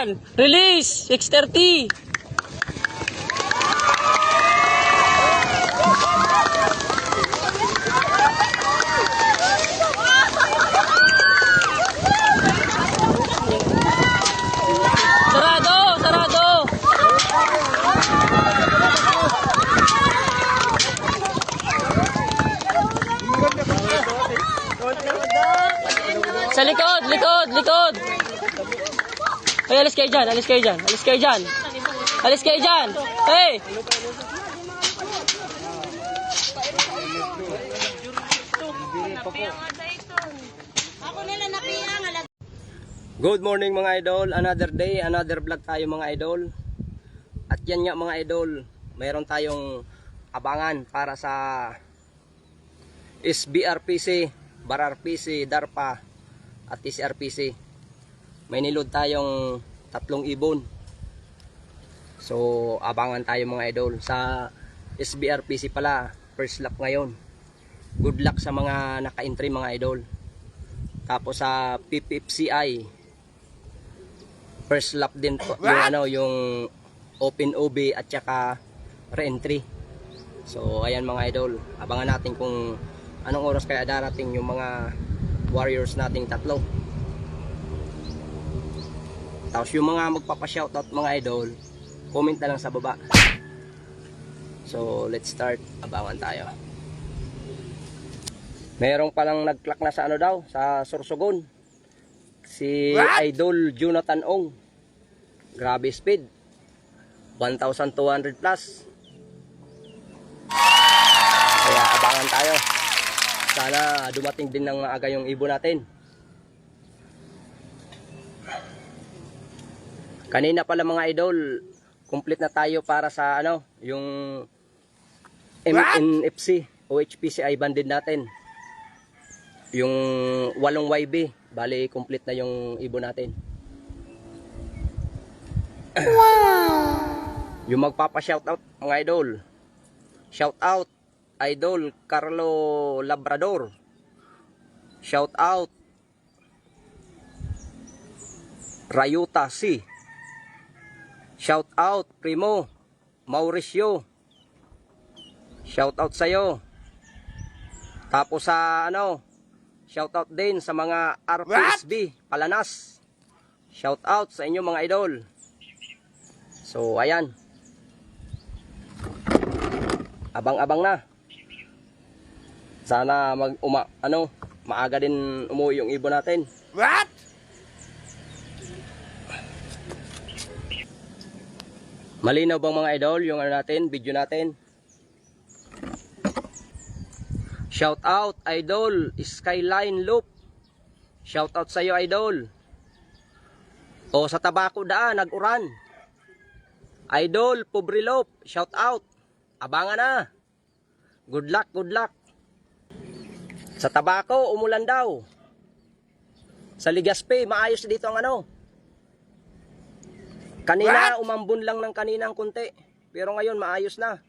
Release! 6:30! Sarado! Sarado! Sa likod! Likod! Likod! Hey, alis kayo dyan! Alis kayo dyan! Alis kayo dyan! Alis kayo dyan! Hey! Good morning mga idol, another day, another vlog tayo mga idol. At yan nga mga idol, mayroon tayong abangan para sa SBRPC, BARRPC, DARPA at TCRPC. May niload tayong 3 ibon. So abangan tayo mga idol. Sa SBRPC pala, first lap ngayon. Good luck sa mga naka-entry mga idol. Tapos sa PPFCI, first lap din po, yung open OB at saka re-entry. So ayan mga idol, abangan natin kung anong oras kaya darating yung mga warriors nating 3. Tapos yung mga magpapa-shoutout mga idol, comment na lang sa baba. So let's start, abangan tayo. Merong palang nag-clock na sa ano daw, sa Sorsogon. Si Idol Jonathan Ong. Grabe speed. 1,200 plus. Kaya abangan tayo. Sana dumating din ng maaga yung ibon natin. Kanina pala mga idol, complete na tayo para sa ano, yung MNFC o HPCI banded natin. Yung 8 YB, bali complete na yung ibon natin. Wow! Yung magpapa-shoutout mga idol. Shoutout Idol Carlo Labrador. Shoutout Rayuta C. Shoutout Primo Mauricio. Shoutout sa'yo. Tapos sa ano, shoutout din sa mga RPSB Palanas. Shoutout sa inyo mga idol. So ayan. Abang-abang na. Sana maaga din umuwi yung ibon natin. What? Malinaw bang mga idol yung ano natin, video natin? Shout out Idol Skyline Loop. Shout out sa iyo idol. O sa Tabako Daan nag-uran. Idol Pobrilop, shout out. Abangan na. Good luck, good luck. Sa Tabako umulan daw. Sa Ligaspe maayos dito ang ano. Kanina umambon lang ng kaninang kunti, pero ngayon maayos na.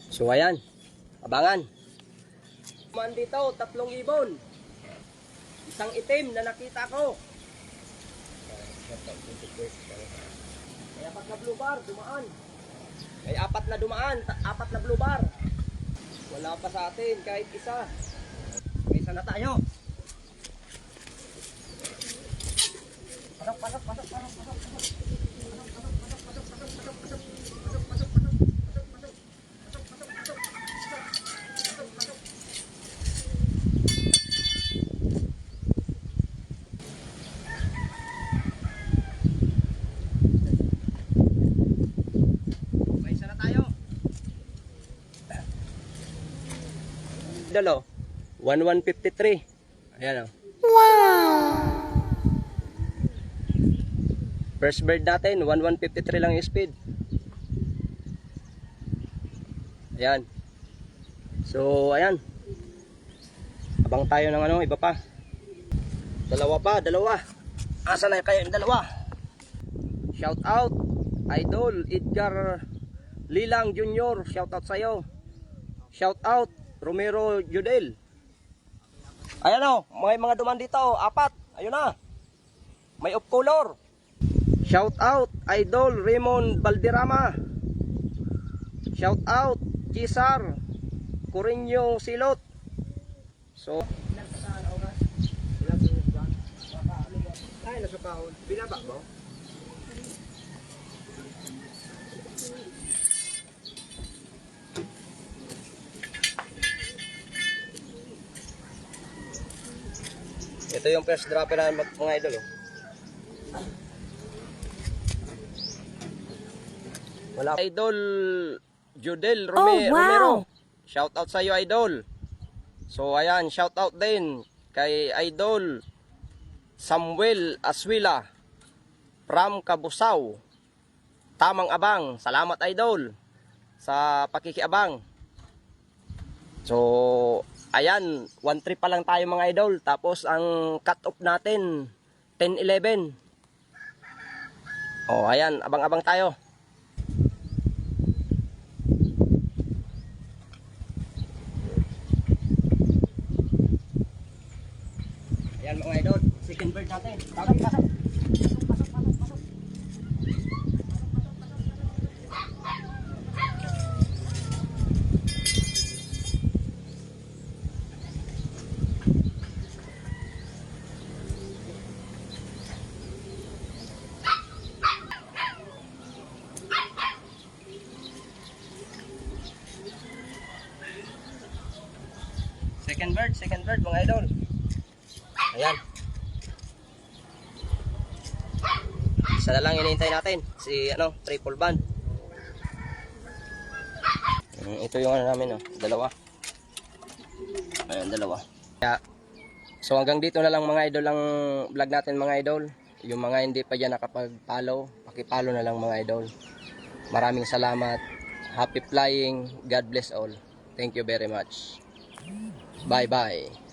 So ayan. Abangan. Man dito, 3 ibon. Isang itim na nakita ko. May 4 na blue bar, dumaan. May 4 na dumaan, 4 na blue bar. Wala pa sa atin, kahit isa. May isa na tayo. Pasok, pasok, pasok, pasok, pasok, pasok. Dalo 1153. Ayan o. Wow! First bird natin 1153 lang yung speed. Ayan. So ayan. Abang tayo ng ano, iba pa. Dalawa pa, dalawa. Asa na kayo yung dalawa? Shout out Idol Edgar Lilang Jr. Shout out sa'yo. Shout out Romero Judel. Ayan o, may mga duman dito, 4. Ayun na. May off color. Shout out Idol Raymond Valderrama. Shout out Cesar Corinyo Silot. So ay nasukahon. Binaba mo? Ito yung first dropper na mga idol. Oh. Wala. Idol Judel Romero. Shout out sa iyo, idol. So ayan, shout out din kay Idol Samuel Aswila from Kabusaw. Tamang abang. Salamat, idol, sa pakikiabang. So ayan, 1-3 pa lang tayo mga idol. Tapos ang cut off natin 10-11. Oh, ayan, abang-abang tayo. Ayan mga idol, second bird natin. Pasok, pasok. Second bird mga idol. Ayan. Isa na lang hinihintay natin, si triple band. Ito yung namin, dalawa. Ayan, dalawa. So hanggang dito na lang mga idol ang vlog natin mga idol. Yung mga hindi pa dyan nakapag-follow, paki-follow na lang mga idol. Maraming salamat. Happy flying. God bless all. Thank you very much. Bye bye.